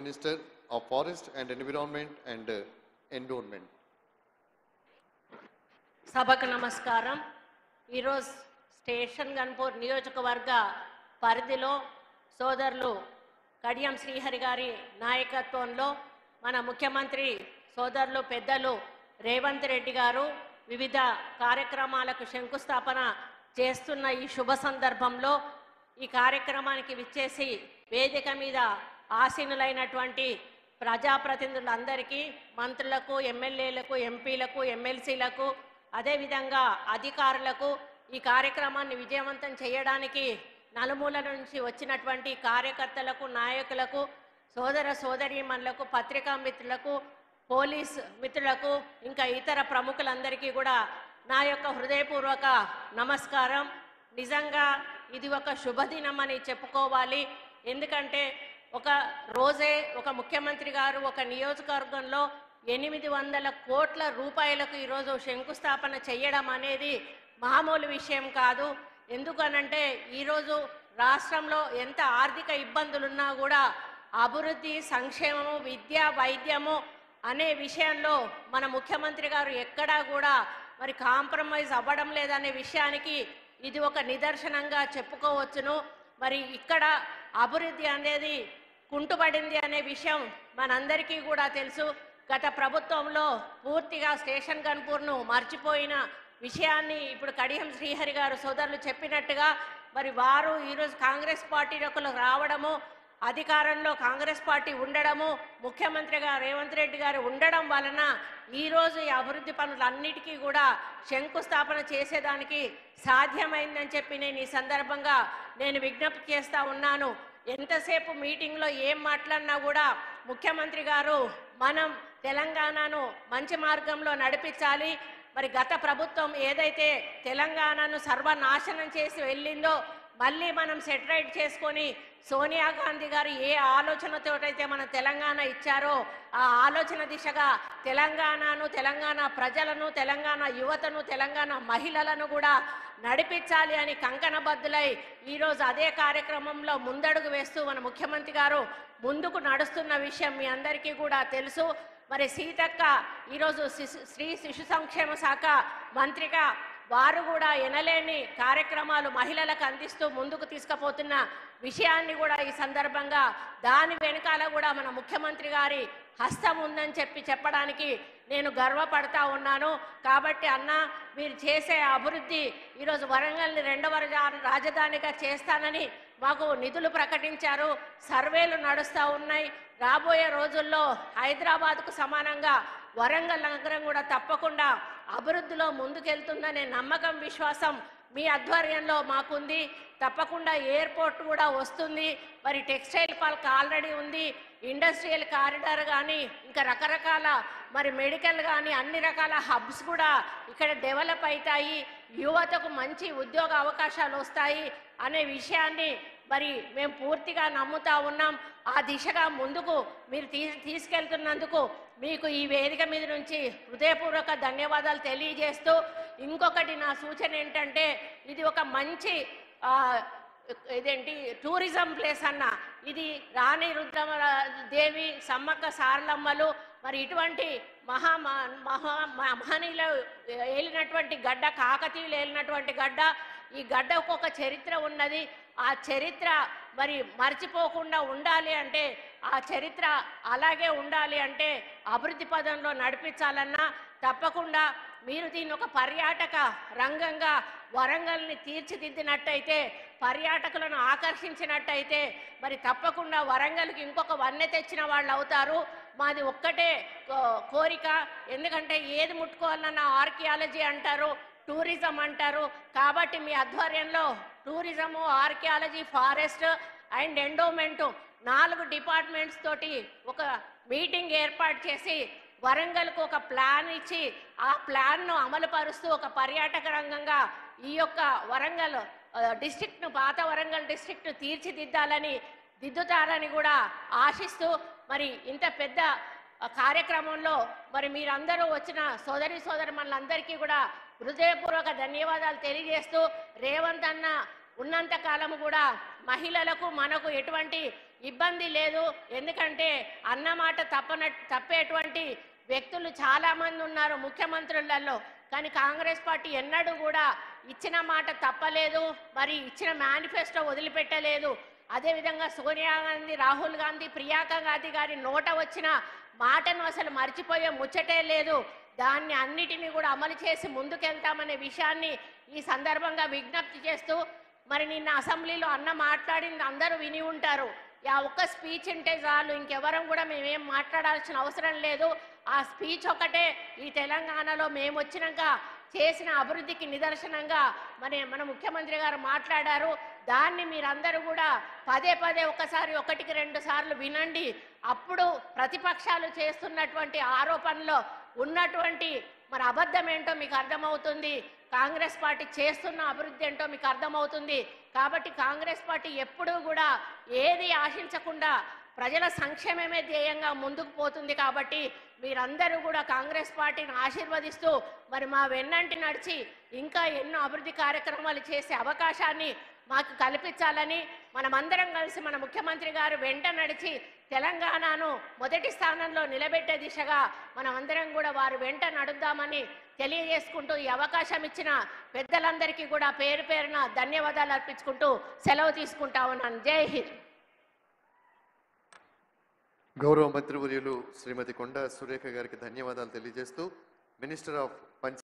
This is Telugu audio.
Minister of Forest and Environment and Endowment. సభకు నమస్కారం. ఈరోజు స్టేషన్ గన్పూర్ నియోజకవర్గ పరిధిలో సోదరులు కడియం శ్రీహరి గారి నాయకత్వంలో మన ముఖ్యమంత్రి సోదరులు పెద్దలు రేవంత్ రెడ్డి గారు వివిధ కార్యక్రమాలకు శంకుస్థాపన చేస్తున్న ఈ శుభ సందర్భంలో ఈ కార్యక్రమానికి విచ్చేసి వేదిక మీద ఆసీనులైనటువంటి ప్రజాప్రతినిధులందరికీ, మంత్రులకు, ఎమ్మెల్యేలకు, ఎంపీలకు, ఎమ్మెల్సీలకు, అదేవిధంగా అధికారులకు, ఈ కార్యక్రమాన్ని విజయవంతం చేయడానికి నలుమూల నుంచి వచ్చినటువంటి కార్యకర్తలకు, నాయకులకు, సోదర సోదరీమణులకు, పత్రికా మిత్రులకు, పోలీస్ మిత్రులకు, ఇంకా ఇతర ప్రముఖులందరికీ కూడా నా యొక్క హృదయపూర్వక నమస్కారం. నిజంగా ఇది ఒక శుభదినం అని చెప్పుకోవాలి. ఎందుకంటే ఒక రోజే ఒక ముఖ్యమంత్రి గారు ఒక నియోజకవర్గంలో 800 కోట్ల రూపాయలకు ఈరోజు శంకుస్థాపన చేయడం అనేది మామూలు విషయం కాదు. ఎందుకనంటే ఈరోజు రాష్ట్రంలో ఎంత ఆర్థిక ఇబ్బందులున్నా కూడా అభివృద్ధి, సంక్షేమము, విద్య, వైద్యము అనే విషయంలో మన ముఖ్యమంత్రి గారు ఎక్కడా కూడా మరి కాంప్రమైజ్ అవ్వడం లేదనే విషయానికి ఇది ఒక నిదర్శనంగా చెప్పుకోవచ్చును. మరి ఇక్కడ అభివృద్ధి అనేది కుంటుపడింది అనే విషయం మనందరికీ కూడా తెలుసు. గత ప్రభుత్వంలో పూర్తిగా స్టేషన్ గన్పూర్ను మర్చిపోయిన విషయాన్ని ఇప్పుడు కడియం శ్రీహరి గారు సోదరులు చెప్పినట్టుగా మరి వారు ఈరోజు కాంగ్రెస్ పార్టీలోకి రావడము, అధికారంలో కాంగ్రెస్ పార్టీ ఉండడము, ముఖ్యమంత్రిగా రేవంత్ రెడ్డి గారు ఉండడం వలన ఈరోజు ఈ అభివృద్ధి పనులన్నిటికీ కూడా శంకుస్థాపన చేసేదానికి సాధ్యమైందని చెప్పి నేను ఈ సందర్భంగా విజ్ఞప్తి చేస్తూ ఉన్నాను. ఎంతసేపు మీటింగ్లో ఏం మాట్లాడినా కూడా ముఖ్యమంత్రి గారు మనం తెలంగాణను మంచి మార్గంలో నడిపించాలి, మరి గత ప్రభుత్వం ఏదైతే తెలంగాణను సర్వనాశనం చేసి వెళ్ళిందో మళ్ళీ మనం సెటరైట్ చేసుకొని సోనియా గాంధీ గారు ఏ ఆలోచనతోటైతే మన తెలంగాణ ఇచ్చారో ఆ ఆలోచన దిశగా తెలంగాణను, తెలంగాణ ప్రజలను, తెలంగాణ యువతను, తెలంగాణ మహిళలను కూడా నడిపించాలి అని కంకణబద్దులై ఈరోజు అదే కార్యక్రమంలో ముందడుగు వేస్తూ మన ముఖ్యమంత్రి గారు ముందుకు నడుస్తున్న విషయం మీ అందరికీ కూడా తెలుసు. మరి సీతక్క ఈరోజు స్త్రీ శిశు సంక్షేమ శాఖ మంత్రిగా వారు కూడా ఎనలేని కార్యక్రమాలు మహిళలకు అందిస్తూ ముందుకు తీసుకుపోతున్న విషయాన్ని కూడా ఈ సందర్భంగా దాని వెనకాల కూడా మన ముఖ్యమంత్రి గారి హస్తం ఉందని చెప్పడానికి నేను గర్వపడతా ఉన్నాను. కాబట్టి అన్న, మీరు చేసే అభివృద్ధి ఈరోజు వరంగల్ని 2వ రాజధానిగా చేస్తానని మాకు నిధులు ప్రకటించారు, సర్వేలు నడుస్తూ ఉన్నాయి. రాబోయే రోజుల్లో హైదరాబాద్కు సమానంగా వరంగల్ నగరం కూడా తప్పకుండా అభివృద్ధిలో ముందుకెళ్తుందనే నమ్మకం, విశ్వాసం మీ ఆధ్వర్యంలో మాకుంది. తప్పకుండా ఎయిర్పోర్ట్ కూడా వస్తుంది. మరి టెక్స్టైల్ పార్క్ ఆల్రెడీ ఉంది, ఇండస్ట్రియల్ కారిడార్ కానీ ఇంకా రకరకాల మరి మెడికల్ కానీ అన్ని రకాల హబ్స్ కూడా ఇక్కడ డెవలప్ అవుతాయి, యువతకు మంచి ఉద్యోగ అవకాశాలు వస్తాయి అనే విషయాన్ని మరి మేము పూర్తిగా నమ్ముతా ఉన్నాం. ఆ దిశగా ముందుకు మీరు తీసుకెళ్తున్నందుకు మీకు ఈ వేదిక మీద నుంచి హృదయపూర్వక ధన్యవాదాలు తెలియజేస్తూ, ఇంకొకటి నా సూచన ఏంటంటే ఇది ఒక మంచి టూరిజం ప్లేస్ అన్న. ఇది రాణి రుద్రమదేవి, సమ్మక్క సారలమ్మలు మరి ఇటువంటి మహనీయులు ఏలినటువంటి గడ్డ, కాకతీయులు ఏలినటువంటి గడ్డ. ఈ గడ్డకు ఒక చరిత్ర ఉన్నది. ఆ చరిత్ర మరి మర్చిపోకుండా ఉండాలి అంటే, ఆ చరిత్ర అలాగే ఉండాలి అంటే అభివృద్ధి పదంలో నడిపించాలన్నా తప్పకుండా మీరు దీన్ని ఒక పర్యాటక రంగంగా వరంగల్ని తీర్చిదిద్దినట్టయితే, పర్యాటకులను ఆకర్షించినట్టయితే మరి తప్పకుండా వరంగల్కి ఇంకొక వన్నె తెచ్చిన వాళ్ళు అవుతారు. మాది ఒక్కటే కోరిక. ఎందుకంటే ఏది ముట్టుకోవాలన్నా ఆర్కియాలజీ అంటారు, టూరిజం అంటారు. కాబట్టి మీ ఆధ్వర్యంలో tourism, archaeology, forest and endowment 4 departments తోటి ఒక మీటింగ్ ఏర్పాటు చేసి వరంగల్కు ఒక ప్లాన్ ఇచ్చి ఆ ప్లాన్ను అమలుపరుస్తూ ఒక పర్యాటక రంగంగా ఈ యొక్క వరంగల్ డిస్ట్రిక్ట్ను, పాత వరంగల్ డిస్ట్రిక్ట్ను దిద్దుతారని కూడా ఆశిస్తూ, మరి ఇంత పెద్ద కార్యక్రమంలో మరి మీరందరూ వచ్చిన సోదరీమణులందరికీ కూడా హృదయపూర్వక ధన్యవాదాలు తెలియజేస్తూ, రేవంత్ అన్న ఉన్నంత కాలం కూడా మహిళలకు మనకు ఎటువంటి ఇబ్బంది లేదు. ఎందుకంటే అన్నమాట తప్పేటువంటి వ్యక్తులు చాలామంది ఉన్నారు ముఖ్యమంత్రులలో. కానీ కాంగ్రెస్ పార్టీ ఎన్నడూ కూడా ఇచ్చిన మాట తప్పలేదు, మరి ఇచ్చిన మేనిఫెస్టో వదిలిపెట్టలేదు. అదేవిధంగా సోనియా గాంధీ, రాహుల్ గాంధీ, ప్రియాంక గాంధీ గారి నోట వచ్చిన మాటను అసలు మర్చిపోయే ముచ్చటే లేదు. దాన్ని అన్నిటినీ కూడా అమలు చేసి ముందుకెళ్తామనే విషయాన్ని ఈ సందర్భంగా విజ్ఞప్తి చేస్తూ, మరి నిన్న అసెంబ్లీలో అన్న మాట్లాడింది అందరూ విని ఉంటారు. ఆ ఒక్క స్పీచ్ ఉంటే చాలు, ఇంకెవరం కూడా మేమేం మాట్లాడాల్సిన అవసరం లేదు. ఆ స్పీచ్ ఒకటే ఈ తెలంగాణలో మేము వచ్చినాక చేసిన అభివృద్ధికి నిదర్శనంగా మన ముఖ్యమంత్రి గారు మాట్లాడారు. దాన్ని మీరందరూ కూడా పదే పదే ఒకసారి, ఒకటికి 2 సార్లు వినండి. అప్పుడు ప్రతిపక్షాలు చేస్తున్నటువంటి ఆరోపణలో ఉన్నటువంటి మరి అబద్ధం ఏంటో మీకు అర్థమవుతుంది. కాంగ్రెస్ పార్టీ చేస్తున్న అభివృద్ధి ఏంటో మీకు అర్థమవుతుంది. కాబట్టి కాంగ్రెస్ పార్టీ ఎప్పుడూ కూడా ఏది ఆశించకుండా ప్రజల సంక్షేమమే ధ్యేయంగా ముందుకు పోతుంది. కాబట్టి మీరందరూ కూడా కాంగ్రెస్ పార్టీని ఆశీర్వదిస్తూ మరి మా వెన్నంటి నడిచి ఇంకా ఎన్నో అభివృద్ధి కార్యక్రమాలు చేసే అవకాశాన్ని మాకు కల్పించాలని, మనమందరం కలిసి మన ముఖ్యమంత్రి గారు వెంట నడిచి తెలంగాణను మొదటి స్థానంలో నిలబెట్టే దిశగా మనమందరం కూడా వారు వెంట నడుద్దామని తెలియజేసుకుంటూ, ఈ అవకాశం ఇచ్చిన పెద్దలందరికీ కూడా పేరు పేరున ధన్యవాదాలు అర్పించుకుంటూ సెలవు తీసుకుంటా ఉన్నాను. జై హింద్. గౌరవ మంత్రివర్యులు శ్రీమతి కొండా సురేఖ గారికి ధన్యవాదాలు తెలియజేస్తూ మినిస్టర్ ఆఫ్